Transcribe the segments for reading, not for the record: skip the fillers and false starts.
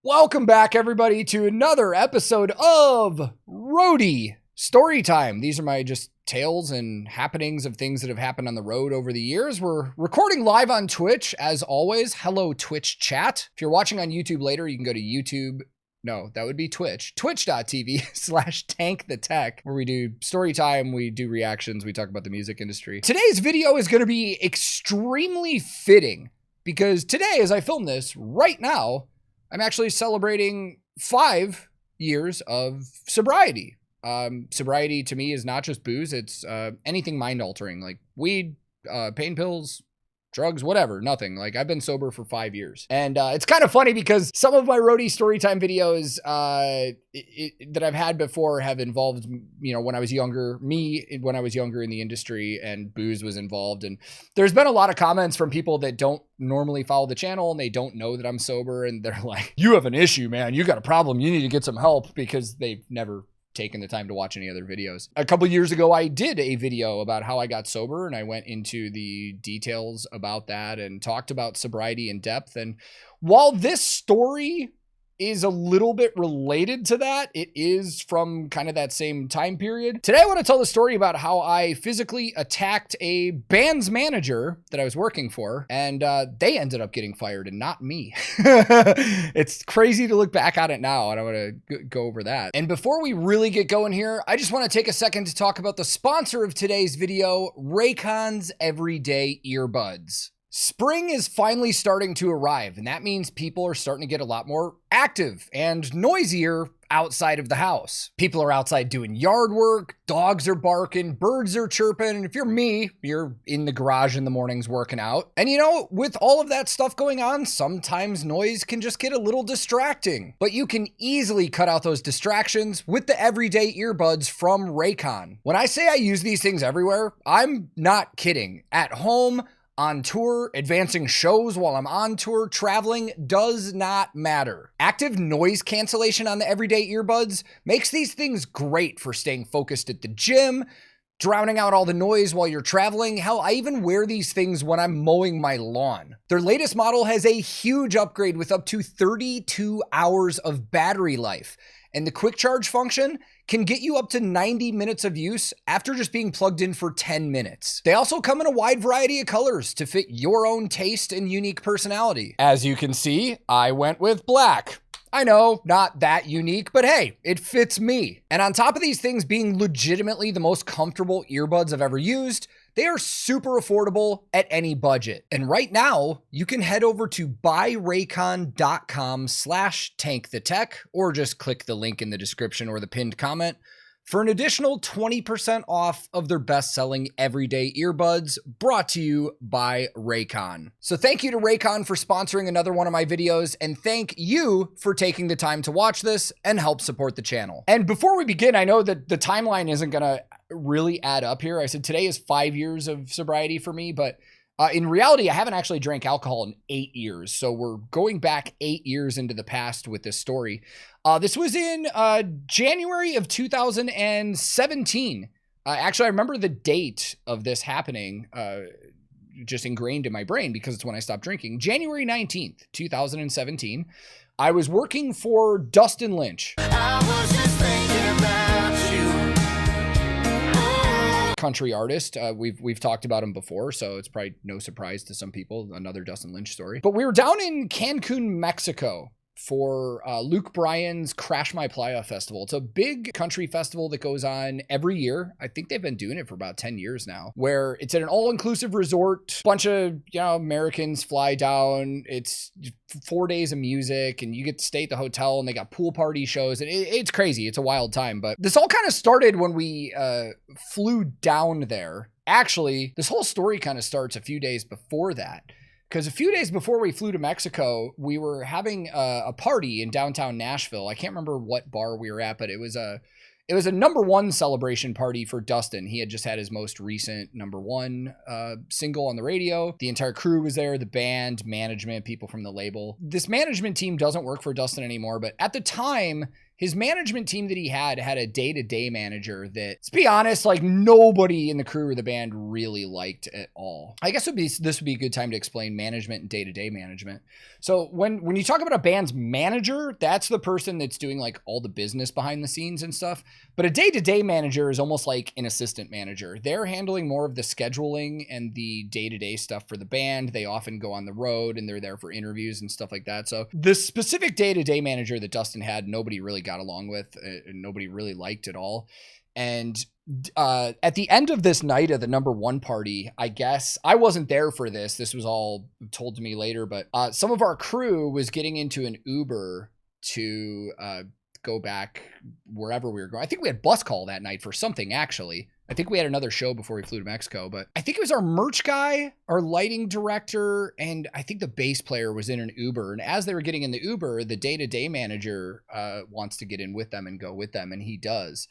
Welcome back, everybody, to another episode of Roadie Storytime. These are my just tales and happenings of things that have happened on the road over the years. We're recording live on Twitch, as always. Hello, Twitch chat. If you're watching on YouTube later, you can go to YouTube. No, that would be Twitch. Twitch.tv/TankTheTech, where we do story time, we do reactions, we talk about the music industry. Today's video is going to be extremely fitting because today, as I film this right now, I'm actually celebrating 5 years of sobriety. Sobriety to me is not just booze. It's anything mind altering, like weed, pain pills, drugs, whatever, nothing. Like I've been sober for 5 years. And it's kind of funny because some of my Roadie Storytime videos that I've had before have involved, when I was younger, when I was younger in the industry, and booze was involved. And there's been a lot of comments from people that don't normally follow the channel and they don't know that I'm sober. And they're like, you have an issue, man. You got a problem. You need to get some help, because they've never taken the time to watch any other videos. A couple years ago, I did a video about how I got sober, and I went into the details about that and talked about sobriety in depth. And while this story is a little bit related to that, it is from kind of that same time period. Today, I want to tell the story about how I physically attacked a band's manager that I was working for, and they ended up getting fired and not me. It's crazy to look back on it now, and I want to go over that. And before we really get going here, I just want to take a second to talk about the sponsor of today's video, Raycon's Everyday Earbuds. Spring is finally starting to arrive, and that means people are starting to get a lot more active and noisier outside of the house. People are outside doing yard work, dogs are barking, birds are chirping, and if you're me, you're in the garage in the mornings working out. And with all of that stuff going on, sometimes noise can just get a little distracting. But you can easily cut out those distractions with the Everyday Earbuds from Raycon. When I say I use these things everywhere, I'm not kidding. At home, on tour, advancing shows while I'm on tour, traveling, does not matter. Active noise cancellation on the Everyday Earbuds makes these things great for staying focused at the gym, drowning out all the noise while you're traveling. Hell, I even wear these things when I'm mowing my lawn. Their latest model has a huge upgrade with up to 32 hours of battery life. And the quick charge function can get you up to 90 minutes of use after just being plugged in for 10 minutes. They also come in a wide variety of colors to fit your own taste and unique personality. As you can see, I went with black. I know, not that unique, but hey, it fits me. And on top of these things being legitimately the most comfortable earbuds I've ever used, they are super affordable at any budget. And right now, you can head over to buyraycon.com/tankthetech, or just click the link in the description or the pinned comment for an additional 20% off of their best-selling Everyday Earbuds, brought to you by Raycon. So thank you to Raycon for sponsoring another one of my videos, and thank you for taking the time to watch this and help support the channel. And before we begin, I know that the timeline isn't gonna really add up here. I said today is 5 years of sobriety for me, but in reality, I haven't actually drank alcohol in 8 years. So we're going back 8 years into the past with this story. This was in January of 2017. Actually, I remember the date of this happening, just ingrained in my brain because it's when I stopped drinking. January 19th, 2017. I was working for Dustin Lynch. I was just thinking about you. Country artist. We've talked about him before, so it's probably no surprise to some people, another Dustin Lynch story. But we were down in Cancun, Mexico for Luke Bryan's Crash My Playa Festival. It's a big country festival that goes on every year. I think they've been doing it for about 10 years now, where it's at an all-inclusive resort. Bunch of Americans fly down. It's 4 days of music, and you get to stay at the hotel, and they got pool party shows. And it's crazy. It's a wild time. But this all kind of started when we flew down there. Actually, this whole story kind of starts a few days before that. Because a few days before we flew to Mexico, we were having a party in downtown Nashville. I can't remember what bar we were at, but it was a #1 celebration party for Dustin. He had just had his most recent #1 single on the radio. The entire crew was there, the band, management, people from the label. This management team doesn't work for Dustin anymore, but at the time, his management team that he had a day-to-day manager that, let's be honest, like nobody in the crew or the band really liked at all. I guess this would be a good time to explain management and day-to-day management. So when you talk about a band's manager, that's the person that's doing like all the business behind the scenes and stuff. But a day-to-day manager is almost like an assistant manager. They're handling more of the scheduling and the day-to-day stuff for the band. They often go on the road and they're there for interviews and stuff like that. So the specific day-to-day manager that Dustin had, nobody really got along with, and nobody really liked at all. And at the end of this night of the number one party, I guess I wasn't there for this. This was all told to me later, but some of our crew was getting into an Uber to go back wherever we were going. I think we had bus call that night for something, actually. I think we had another show before we flew to Mexico, but I think it was our merch guy, our lighting director, and I think the bass player was in an Uber. And as they were getting in the Uber, the day-to-day manager wants to get in with them and go with them, and he does.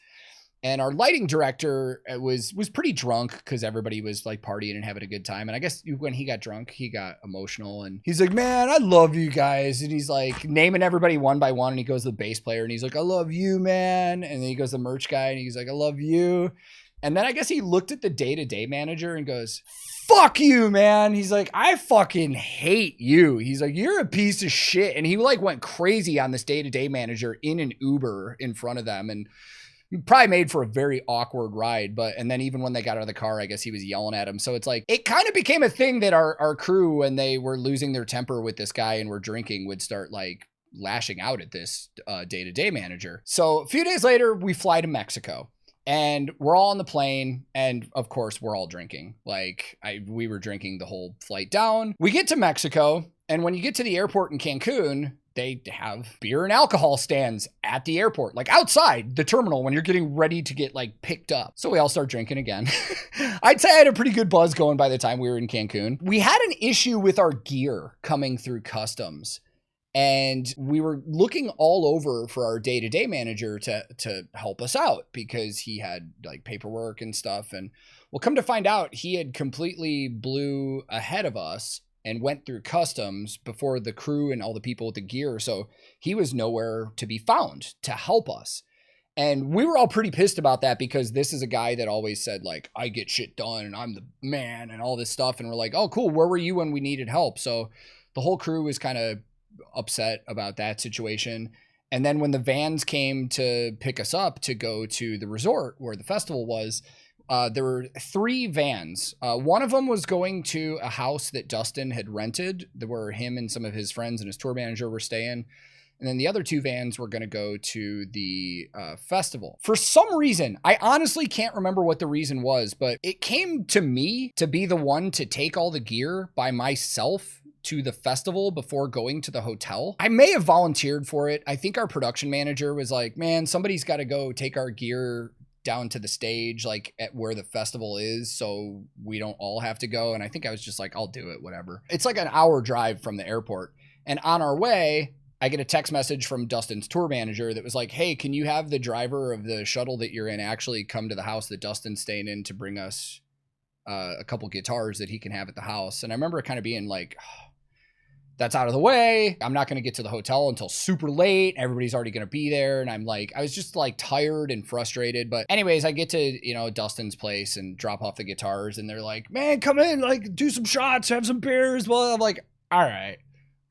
And our lighting director was pretty drunk because everybody was like partying and having a good time. And I guess when he got drunk, he got emotional and he's like, man, I love you guys. And he's like naming everybody one by one. And he goes to the bass player and he's like, I love you, man. And then he goes to the merch guy and he's like, I love you. And then I guess he looked at the day-to-day manager and goes, fuck you, man. He's like, I fucking hate you. He's like, you're a piece of shit. And he like went crazy on this day-to-day manager in an Uber in front of them. And probably made for a very awkward ride, and then even when they got out of the car, I guess he was yelling at him. So it's like, it kind of became a thing that our crew, when they were losing their temper with this guy and were drinking, would start like lashing out at this day-to-day manager. So a few days later, we fly to Mexico. And we're all on the plane, and of course, we're all drinking. Like, we were drinking the whole flight down. We get to Mexico, and when you get to the airport in Cancun, they have beer and alcohol stands at the airport, like outside the terminal when you're getting ready to get like picked up. So we all start drinking again. I'd say I had a pretty good buzz going by the time we were in Cancun. We had an issue with our gear coming through customs. And we were looking all over for our day-to-day manager to help us out because he had like paperwork and stuff. And we'll come to find out he had completely blew ahead of us and went through customs before the crew and all the people with the gear. So he was nowhere to be found to help us. And we were all pretty pissed about that because this is a guy that always said like, I get shit done and I'm the man and all this stuff. And we're like, oh, cool. Where were you when we needed help? So the whole crew was kind of upset about that situation. And then when the vans came to pick us up to go to the resort where the festival was, there were 3 vans. One of them was going to a house that Dustin had rented, where him and some of his friends and his tour manager were staying. And then the other 2 vans were going to go to the festival. For some reason, I honestly can't remember what the reason was, but it came to me to be the one to take all the gear by myself to the festival before going to the hotel. I may have volunteered for it. I think our production manager was like, man, somebody's got to go take our gear down to the stage, like at where the festival is, so we don't all have to go. And I think I was just like, I'll do it, whatever. It's like an hour drive from the airport. And on our way, I get a text message from Dustin's tour manager that was like, hey, can you have the driver of the shuttle that you're in actually come to the house that Dustin's staying in to bring us a couple guitars that he can have at the house? And I remember kind of being like, that's out of the way. I'm not going to get to the hotel until super late. Everybody's already going to be there. And I'm like, I was just like tired and frustrated. But anyways, I get to, Dustin's place and drop off the guitars. And they're like, man, come in, like do some shots, have some beers. Well, I'm like, all right,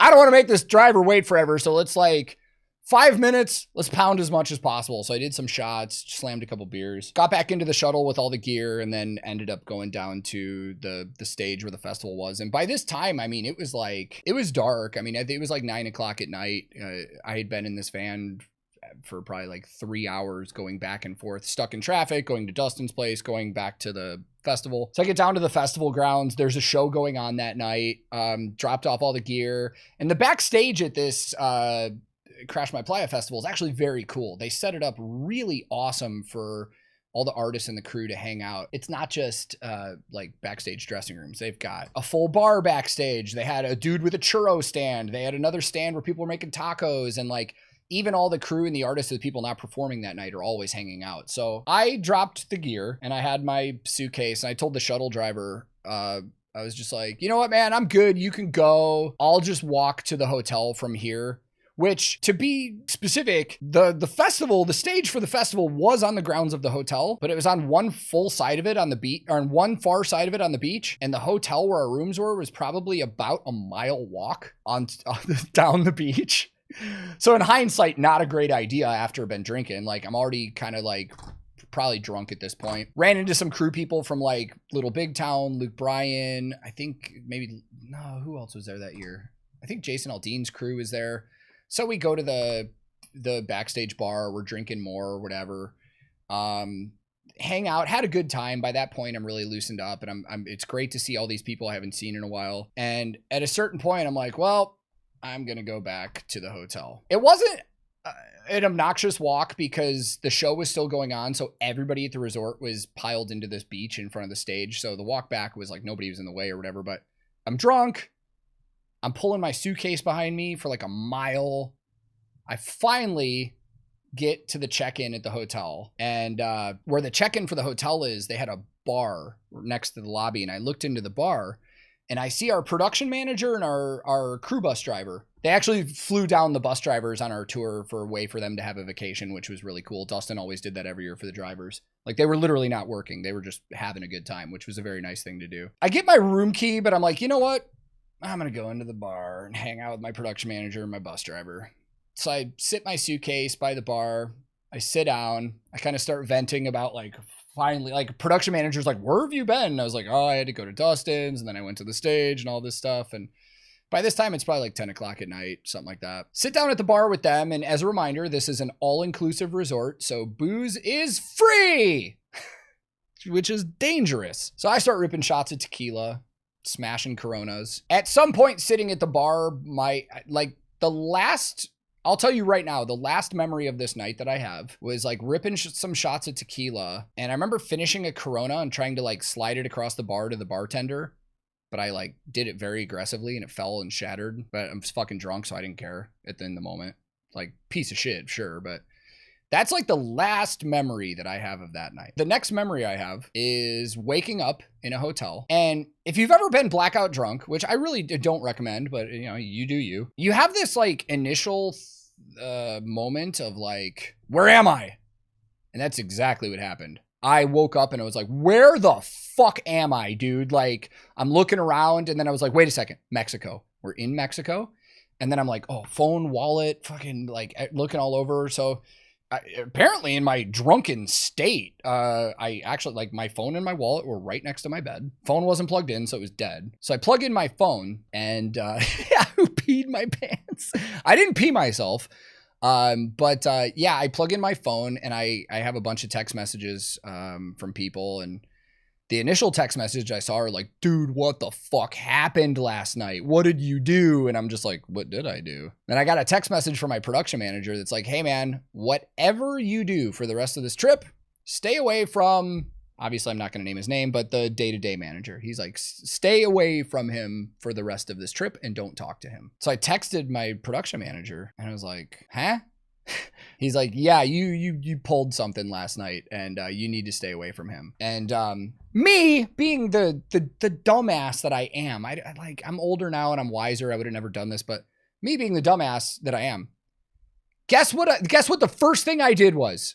I don't want to make this driver wait forever. So let's like 5 minutes, let's pound as much as possible. So I did some shots, slammed a couple beers, got back into the shuttle with all the gear, and then ended up going down to the stage where the festival was. And by this time, I mean, it was dark. I mean, it was like 9 o'clock at night. I had been in this van for probably like 3 hours going back and forth, stuck in traffic, going to Dustin's place, going back to the festival. So I get down to the festival grounds. There's a show going on that night. Dropped off all the gear. And the backstage at this Crash My Playa festival is actually very cool. They set it up really awesome for all the artists and the crew to hang out. It's not just like backstage dressing rooms. They've got a full bar backstage. They had a dude with a churro stand. They had another stand where people were making tacos, and like even all the crew and the artists and the people not performing that night are always hanging out. So I dropped the gear and I had my suitcase, and I told the shuttle driver, I was just like, you know what, man, I'm good. You can go. I'll just walk to the hotel from here. which, to be specific, the festival, the stage for the festival was on the grounds of the hotel, but it was on one full side of it on the beach, or on one far side of it on the beach. And the hotel where our rooms were was probably about a mile walk on down the beach. So in hindsight, not a great idea after I've been drinking. Like, I'm already kind of like probably drunk at this point. Ran into some crew people from like Little Big Town, Luke Bryan. I think maybe, no, who else was there that year? I think Jason Aldean's crew was there. So we go to the backstage bar. We're drinking more or whatever. Hang out, had a good time. By that point, I'm really loosened up, and it's great to see all these people I haven't seen in a while. And at a certain point, I'm like, well, I'm going to go back to the hotel. It wasn't an obnoxious walk because the show was still going on. So everybody at the resort was piled into this beach in front of the stage. So the walk back was like nobody was in the way or whatever, but I'm drunk. I'm pulling my suitcase behind me for like a mile. I finally get to the check-in at the hotel, and where the check-in for the hotel is, they had a bar next to the lobby. And I looked into the bar, and I see our production manager and our crew bus driver. They actually flew down the bus drivers on our tour for a way for them to have a vacation, which was really cool. Dustin always did that every year for the drivers. Like, they were literally not working. They were just having a good time, which was a very nice thing to do. I get my room key, but I'm like, you know what? I'm going to go into the bar and hang out with my production manager and my bus driver. So I sit my suitcase by the bar. I sit down. I kind of start venting about like, finally, like, production manager's like, where have you been? And I was like, oh, I had to go to Dustin's, and then I went to the stage and all this stuff. And by this time, it's probably like 10 o'clock at night, something like that. Sit down at the bar with them. And as a reminder, this is an all-inclusive resort, so booze is free, which is dangerous. So I start ripping shots of tequila, smashing Coronas. At some point sitting at the bar, I'll tell you right now, the last memory of this night that I have was like ripping some shots of tequila. And I remember finishing a Corona and trying to like slide it across the bar to the bartender. But I like did it very aggressively and it fell and shattered. But I'm fucking drunk, so I didn't care in the moment. Like, piece of shit, sure. But that's like the last memory that I have of that night. The next memory I have is waking up in a hotel. And if you've ever been blackout drunk, which I really don't recommend, but you know, you do you. You have this like initial moment of like, where am I? And that's exactly what happened. I woke up and I was like, where the fuck am I, dude? Like, I'm looking around, and then I was like, wait a second, Mexico. We're in Mexico. And then I'm like, oh, phone, wallet, fucking like looking all over. So apparently in my drunken state, I actually, like, my phone and my wallet were right next to my bed. Phone wasn't plugged in, so it was dead. So I plug in my phone, and who peed my pants? I didn't pee myself. Yeah, I plug in my phone, and I have a bunch of text messages from people, and the initial text message I saw are like, dude, what the fuck happened last night? What did you do? And I'm just like, what did I do? Then I got a text message from my production manager that's like, hey man, whatever you do for the rest of this trip, stay away from, obviously I'm not going to name his name, but the day-to-day manager. He's like, stay away from him for the rest of this trip and don't talk to him. So I texted my production manager and I was like, huh? He's like, yeah, you pulled something last night and you need to stay away from him. And me being the dumbass that I am, I'm older now and I'm wiser. I would have never done this, but me being the dumbass that I am, guess what the first thing I did was?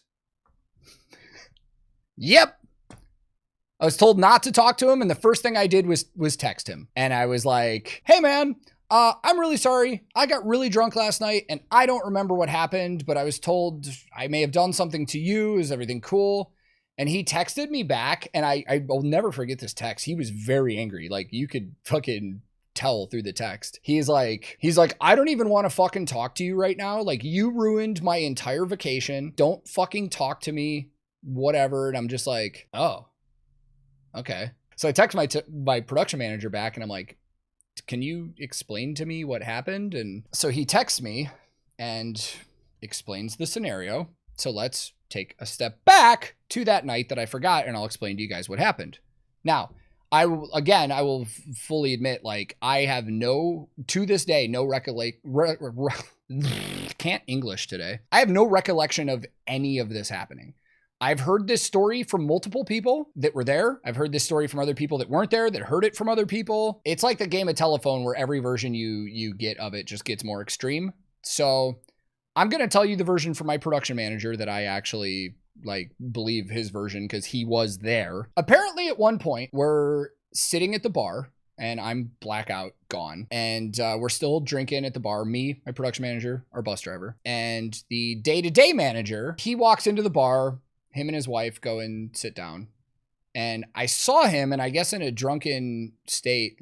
Yep. I was told not to talk to him, and the first thing I did was text him. And I was like, hey man, I'm really sorry. I got really drunk last night and I don't remember what happened, but I was told I may have done something to you. Is everything cool? And he texted me back, and I will never forget this text. He was very angry. Like, you could fucking tell through the text. He's like, I don't even want to fucking talk to you right now. Like, you ruined my entire vacation. Don't fucking talk to me, whatever. And I'm just like, oh, okay. So I text my production manager back, and I'm like, can you explain to me what happened? And so he texts me and explains the scenario. So let's take a step back to that night that I forgot, and I'll explain to you guys what happened. Now, I will fully admit, like, I have to this day, no can't English today. I have no recollection of any of this happening. I've heard this story from multiple people that were there. I've heard this story from other people that weren't there, that heard it from other people. It's like the game of telephone where every version you get of it just gets more extreme. So I'm going to tell you the version from my production manager that I actually believe his version because he was there. Apparently at one point we're sitting at the bar and I'm blackout gone. And we're still drinking at the bar. Me, my production manager, our bus driver, and the day-to-day manager. He walks into the bar. Him and his wife go and sit down. And I saw him, and I guess in a drunken state,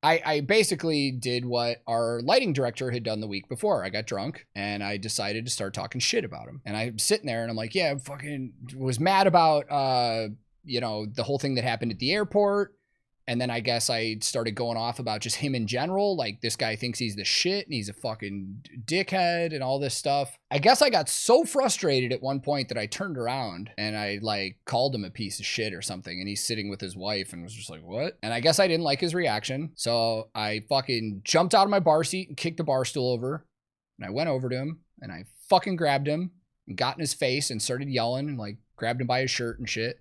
I basically did what our lighting director had done the week before. I got drunk and I decided to start talking shit about him. And I'm sitting there and I'm like, yeah, I fucking was mad about, the whole thing that happened at the airport. And then I guess I started going off about just him in general. Like, this guy thinks he's the shit and he's a fucking dickhead and all this stuff. I guess I got so frustrated at one point that I turned around and I called him a piece of shit or something. And he's sitting with his wife and was just like, what? And I guess I didn't like his reaction. So I fucking jumped out of my bar seat and kicked the bar stool over. And I went over to him and I fucking grabbed him and got in his face and started yelling and grabbed him by his shirt and shit.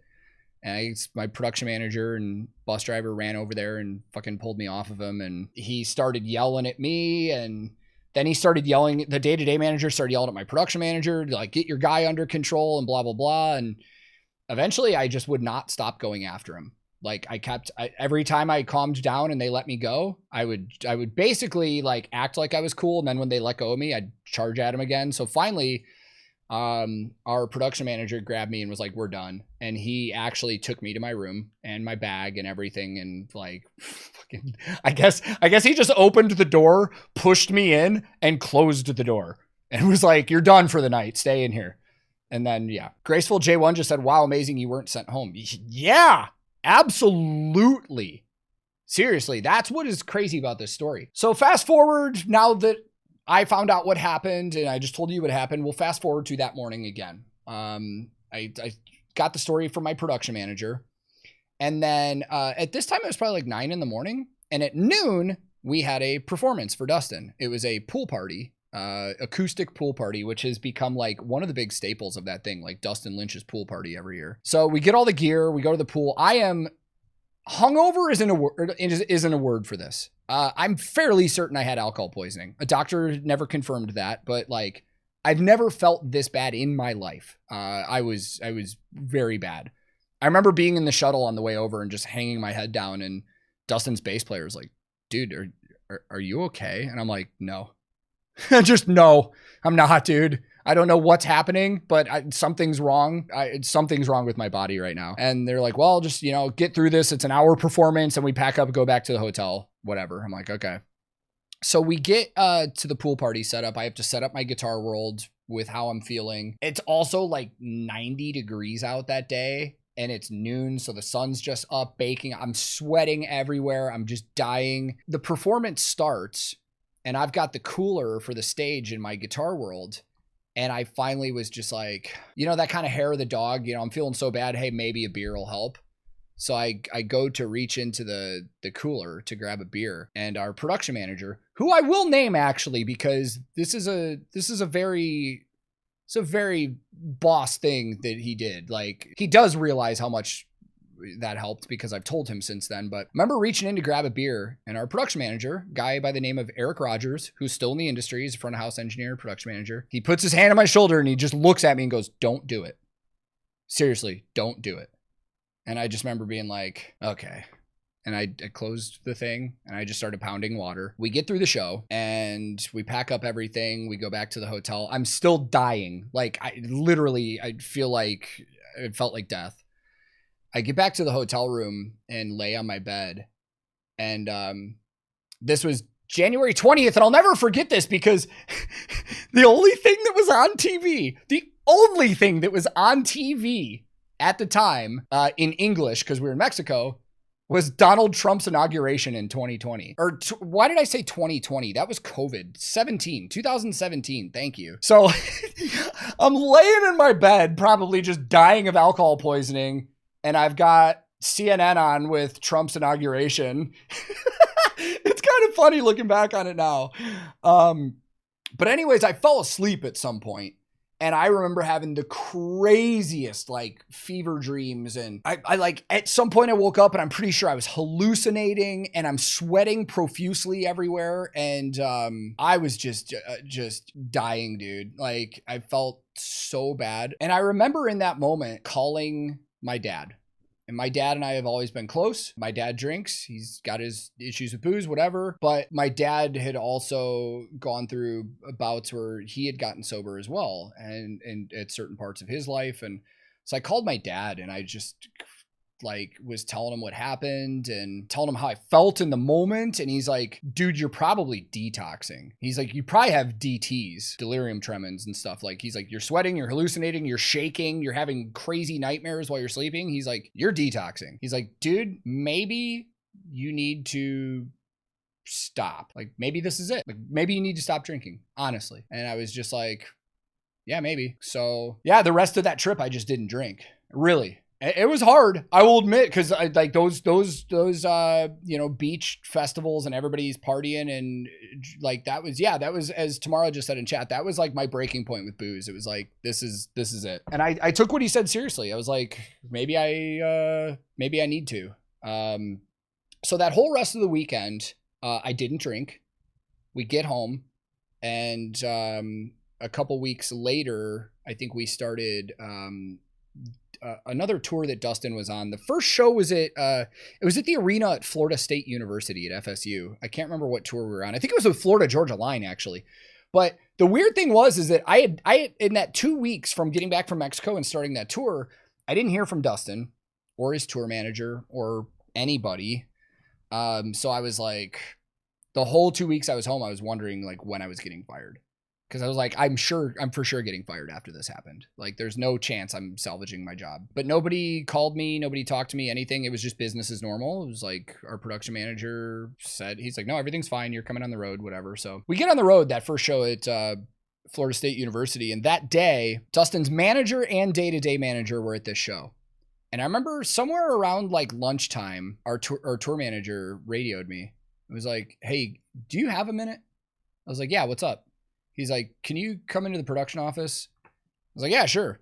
And my production manager and bus driver ran over there and fucking pulled me off of him. And he started yelling at me. And then he started yelling, the day-to-day manager started yelling at my production manager, get your guy under control and blah, blah, blah. And eventually I just would not stop going after him. Every time I calmed down and they let me go, I would basically act like I was cool. And then when they let go of me, I'd charge at him again. So finally, our production manager grabbed me and was like, we're done. And he actually took me to my room and my bag and everything. And fucking, I guess he just opened the door, pushed me in and closed the door and was like, you're done for the night. Stay in here. And then, yeah, Graceful J1 just said, wow, amazing. You weren't sent home. Yeah, absolutely. Seriously. That's what is crazy about this story. So fast forward now that I found out what happened and I just told you what happened. We'll fast forward to that morning again. I got the story from my production manager. And then at this time, it was probably 9 in the morning. And at noon, we had a performance for Dustin. It was a pool party, acoustic pool party, which has become one of the big staples of that thing, Dustin Lynch's pool party every year. So we get all the gear, we go to the pool. I am hungover isn't a word for this. I'm fairly certain I had alcohol poisoning. A doctor never confirmed that, but I've never felt this bad in my life. I was very bad. I remember being in the shuttle on the way over and just hanging my head down, and Dustin's bass player was like, dude, are you okay? And I'm like, no. Just no, I'm not, dude. I don't know what's happening, but something's wrong. Something's wrong with my body right now. And they're like, well, just, get through this. It's an hour performance and we pack up and go back to the hotel, whatever. I'm like, okay. So we get to the pool party setup. I have to set up my Guitar World with how I'm feeling. It's also 90 degrees out that day and it's noon. So the sun's just up baking. I'm sweating everywhere. I'm just dying. The performance starts and I've got the cooler for the stage in my Guitar World. And I finally was just like, that kind of hair of the dog, I'm feeling so bad. Hey, maybe a beer will help. So I go to reach into the cooler to grab a beer, and our production manager, who I will name actually, because this is a very boss thing that he did. He does realize how much that helped because I've told him since then. But remember reaching in to grab a beer, and our production manager, guy by the name of Eric Rogers, who's still in the industry, he's a front of house engineer, production manager. He puts his hand on my shoulder and he just looks at me and goes, don't do it. Seriously, don't do it. And I just remember being like, okay. And I closed the thing and I just started pounding water. We get through the show and we pack up everything. We go back to the hotel. I'm still dying. I feel like it felt like death. I get back to the hotel room and lay on my bed. And this was January 20th. And I'll never forget this because the only thing that was on TV at the time in English, because we were in Mexico, was Donald Trump's inauguration in 2020. Why did I say 2020? That was COVID. 2017. Thank you. So I'm laying in my bed, probably just dying of alcohol poisoning. And I've got CNN on with Trump's inauguration. It's kind of funny looking back on it now. But anyways, I fell asleep at some point And I remember having the craziest like fever dreams. And I like at some point I woke up and I'm pretty sure I was hallucinating and I'm sweating profusely everywhere. And I was just dying, dude. Like I felt so bad. And I remember in that moment calling my dad. And my dad and I have always been close. My dad drinks. He's got his issues with booze, whatever. But my dad had also gone through bouts where he had gotten sober as well, and at certain parts of his life. And so I called my dad and I just like was telling him what happened and telling him how I felt in the moment. And he's like, dude, you're probably detoxing. He's like, you probably have DTs, delirium tremens and stuff. Like, he's like, you're sweating, you're hallucinating, you're shaking, you're having crazy nightmares while you're sleeping. He's like, you're detoxing. He's like, dude, maybe you need to stop. Like, maybe this is it. Like, maybe you need to stop drinking, honestly. And I was just like, yeah, maybe. So yeah, the rest of that trip, I just didn't drink. Really. It was hard, I will admit, because I like those you know, beach festivals and everybody's partying and like that was as Tamara just said in chat, that was like my breaking point with booze. It was like this is it. And I took what he said seriously. I was like, maybe I need to. So that whole rest of the weekend, I didn't drink. We get home and a couple weeks later, I think we started another tour that Dustin was on. The first show was at it was at the arena at Florida State University at FSU. I can't remember what tour we were on. I think it was with Florida Georgia Line actually. But the weird thing was that I had in that 2 weeks from getting back from Mexico and starting that tour, I didn't hear from Dustin or his tour manager or anybody. So I was like, the whole 2 weeks I was home, I was wondering like when I was getting fired. Because I was like, I'm for sure getting fired after this happened. Like, there's no chance I'm salvaging my job. But nobody called me. Nobody talked to me, anything. It was just business as normal. It was like our production manager said, he's like, no, everything's fine. You're coming on the road, whatever. So we get on the road that first show at Florida State University. And that day, Dustin's manager and day-to-day manager were at this show. And I remember somewhere around like lunchtime, our tour manager radioed me. It was like, hey, do you have a minute? I was like, yeah, what's up? He's like, can you come into the production office? I was like, yeah, sure.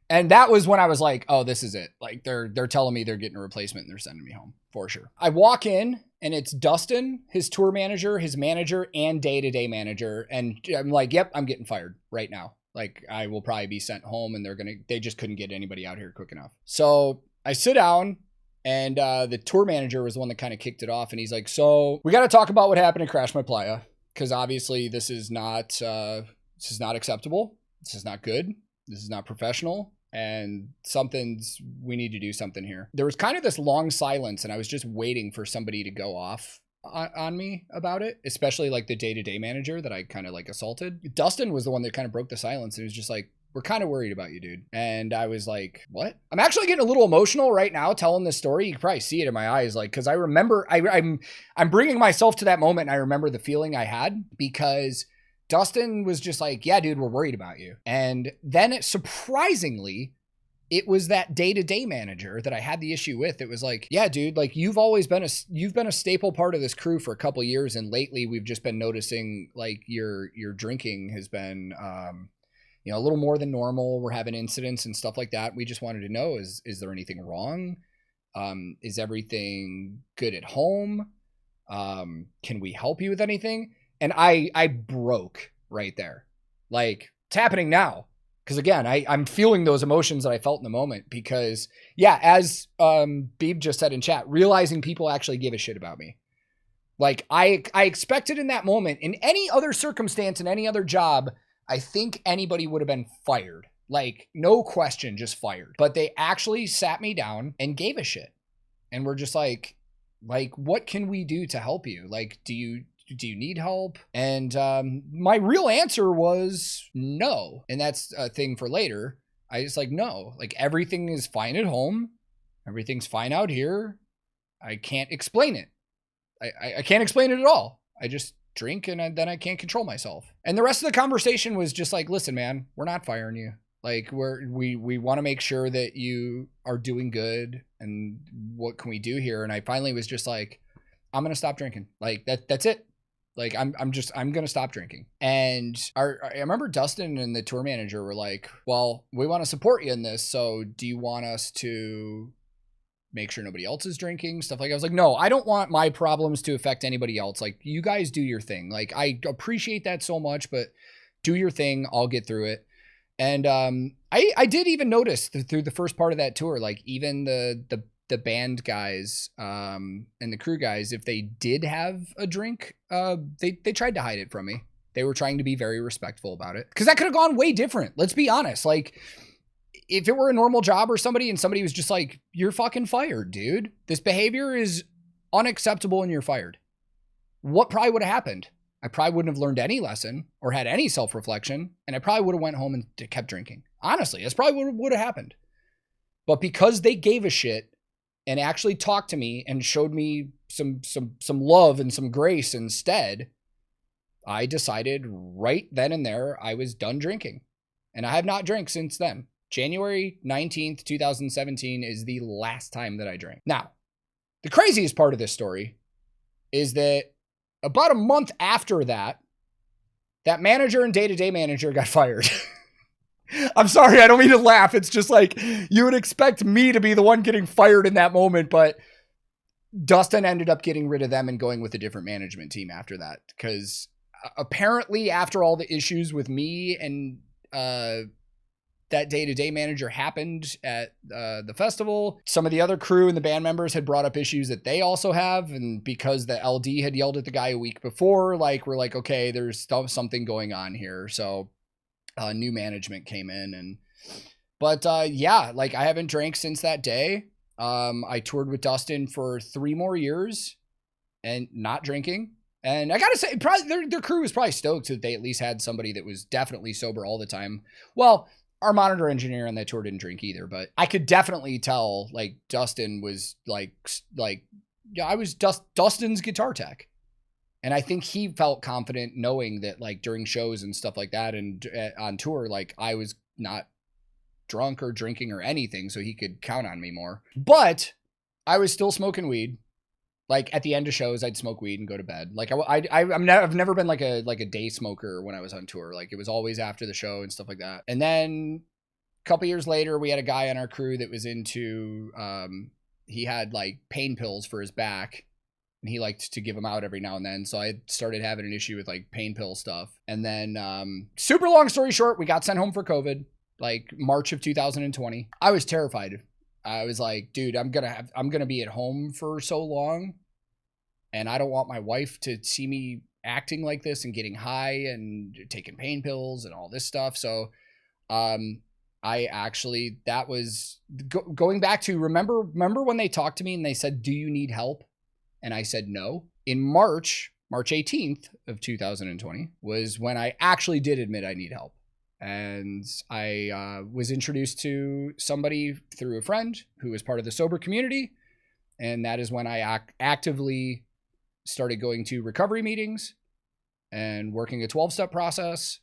And that was when I was like, oh, this is it. Like they're telling me they're getting a replacement and they're sending me home for sure. I walk in and it's Dustin, his tour manager, his manager, and day-to-day manager. And I'm like, yep, I'm getting fired right now. Like I will probably be sent home and they just couldn't get anybody out here quick enough. So I sit down and the tour manager was the one that kind of kicked it off. And he's like, so we got to talk about what happened at Crash My Playa. Because obviously this is not acceptable. This is not good. This is not professional. And we need to do something here. There was kind of this long silence and I was just waiting for somebody to go off on me about it, especially like the day-to-day manager that I kind of like assaulted. Dustin was the one that kind of broke the silence and was just like, we're kind of worried about you, dude. And I was like, what? I'm actually getting a little emotional right now telling this story. You can probably see it in my eyes. Like, cause I remember I'm bringing myself to that moment. And I remember the feeling I had because Dustin was just like, yeah, dude, we're worried about you. And then surprisingly, it was that day-to-day manager that I had the issue with. It was like, yeah, dude, like you've been a staple part of this crew for a couple of years. And lately we've just been noticing like your drinking has been, a little more than normal. We're having incidents and stuff like that. We just wanted to know, is there anything wrong? Is everything good at home? Can we help you with anything? And I broke right there. Like it's happening now. Cause again, I'm feeling those emotions that I felt in the moment because yeah, as Beeb just said in chat, realizing people actually give a shit about me. Like I expected in that moment, in any other circumstance, in any other job, I think anybody would have been fired. Like, no question, just fired. But they actually sat me down and gave a shit. And we're just like, what can we do to help you? Like, do you need help? And my real answer was no. And that's a thing for later. I just like, no. Like, everything is fine at home. Everything's fine out here. I can't explain it. I can't explain it at all. I just drink and then I can't control myself. And the rest of the conversation was just like, listen, man, we're not firing you. Like we want to make sure that you are doing good and what can we do here? And I finally was just like, I'm going to stop drinking. Like that's it. Like, I'm going to stop drinking. And I remember Dustin and the tour manager were like, well, we want to support you in this. So do you want us to make sure nobody else is drinking? Stuff like that. I was like, no, I don't want my problems to affect anybody else. Like, you guys do your thing. Like, I appreciate that so much, but do your thing. I'll get through it. And I did even notice through the first part of that tour, like even the band guys and the crew guys, if they did have a drink, they tried to hide it from me. They were trying to be very respectful about it, because that could have gone way different. Let's be honest. Like, if it were a normal job or somebody was just like, you're fucking fired, dude. This behavior is unacceptable and you're fired. What probably would have happened? I probably wouldn't have learned any lesson or had any self-reflection, and I probably would have went home and kept drinking. Honestly, that's probably what would have happened. But because they gave a shit and actually talked to me and showed me some love and some grace instead, I decided right then and there I was done drinking. And I have not drank since then. January 19th, 2017 is the last time that I drank. Now, the craziest part of this story is that about a month after that manager and day-to-day manager got fired. I'm sorry, I don't mean to laugh. It's just like, you would expect me to be the one getting fired in that moment, but Dustin ended up getting rid of them and going with a different management team after that. Because apparently after all the issues with me and that day-to-day manager happened at the festival, some of the other crew and the band members had brought up issues that they also have. And because the LD had yelled at the guy a week before, like, we're like, okay, there's something going on here. So new management came in. But yeah, like, I haven't drank since that day. I toured with Dustin for 3 more years and not drinking. And I gotta say, probably their crew was probably stoked that they at least had somebody that was definitely sober all the time. Well, our monitor engineer on that tour didn't drink either, but I could definitely tell, like, Dustin was like, yeah, I was Dustin's guitar tech. And I think he felt confident knowing that, like, during shows and stuff like that and on tour, like, I was not drunk or drinking or anything, so he could count on me more. But I was still smoking weed. Like, at the end of shows, I'd smoke weed and go to bed. Like, I've never been like a day smoker when I was on tour. Like, it was always after the show and stuff like that. And then a couple years later, we had a guy on our crew that was into, he had like pain pills for his back, and he liked to give them out every now and then. So I started having an issue with like pain pill stuff. And then, super long story short, we got sent home for COVID, like March of 2020. I was terrified. I was like, dude, I'm going to be at home for so long, and I don't want my wife to see me acting like this and getting high and taking pain pills and all this stuff. So, I actually, that was going back to, remember when they talked to me and they said, do you need help? And I said, no. In March 18th of 2020 was when I actually did admit I need help. And I was introduced to somebody through a friend who was part of the sober community. And that is when I actively started going to recovery meetings and working a 12-step process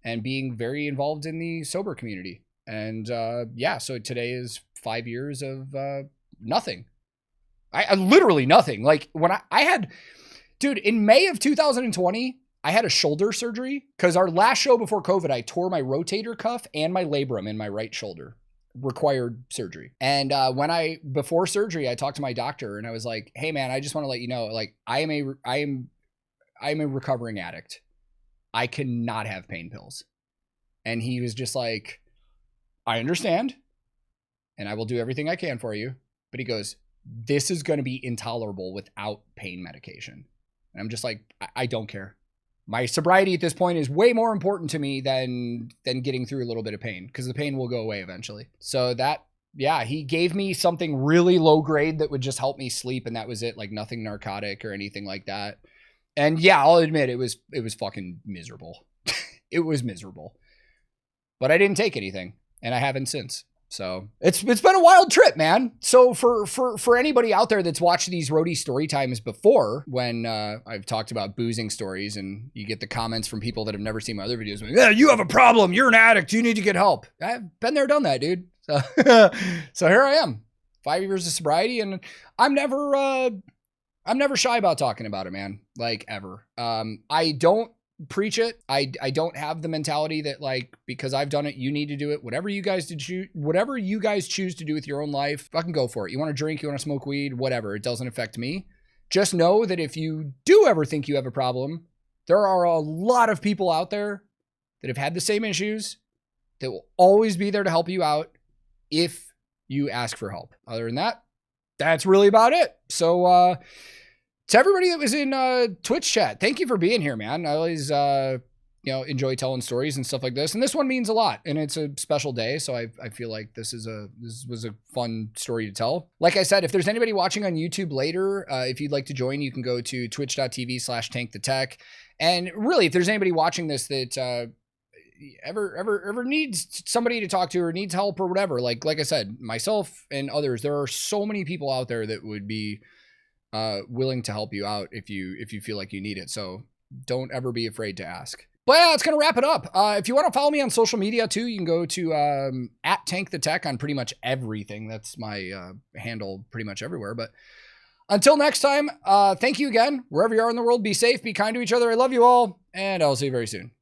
and being very involved in the sober community. And yeah, so today is 5 years of nothing. I literally nothing. Like, when I had, dude, in May of 2020, I had a shoulder surgery because our last show before COVID, I tore my rotator cuff and my labrum in my right shoulder. Required surgery. And before surgery, I talked to my doctor and I was like, hey man, I just want to let you know, like, I am a recovering addict. I cannot have pain pills. And he was just like, I understand, and I will do everything I can for you. But he goes, this is going to be intolerable without pain medication. And I'm just like, I don't care. My sobriety at this point is way more important to me than getting through a little bit of pain, because the pain will go away eventually. So that, yeah, he gave me something really low grade that would just help me sleep, and that was it. Like, nothing narcotic or anything like that. And yeah, I'll admit it was fucking miserable. It was miserable. But I didn't take anything, and I haven't since. So it's been a wild trip, man. So for anybody out there that's watched these Roadie Storytimes before, when I've talked about boozing stories, and you get the comments from people that have never seen my other videos, like, yeah, you have a problem, you're an addict, you need to get help. I've been there, done that, dude. So so here I am, 5 years of sobriety, and I'm never I'm never shy about talking about it, man. Like, ever. I don't preach it. I don't have the mentality that, like, because I've done it, you need to do it. Whatever you guys choose to do with your own life, fucking go for it. You want to drink, you want to smoke weed, whatever. It doesn't affect me. Just know that if you do ever think you have a problem, there are a lot of people out there that have had the same issues that will always be there to help you out if you ask for help. Other than that, that's really about it. So, to everybody that was in Twitch chat, thank you for being here, man. I always, enjoy telling stories and stuff like this. And this one means a lot, and it's a special day. So I feel like this was a fun story to tell. Like I said, if there's anybody watching on YouTube later, if you'd like to join, you can go to twitch.tv/TankTheTech. And really, if there's anybody watching this that ever needs somebody to talk to or needs help or whatever, like I said, myself and others, there are so many people out there that would be willing to help you out if you feel like you need it. So don't ever be afraid to ask. But yeah, it's going to wrap it up. If you want to follow me on social media too, you can go to @TankTheTech on pretty much everything. That's my handle pretty much everywhere. But until next time, thank you again. Wherever you are in the world, be safe, be kind to each other. I love you all, and I'll see you very soon.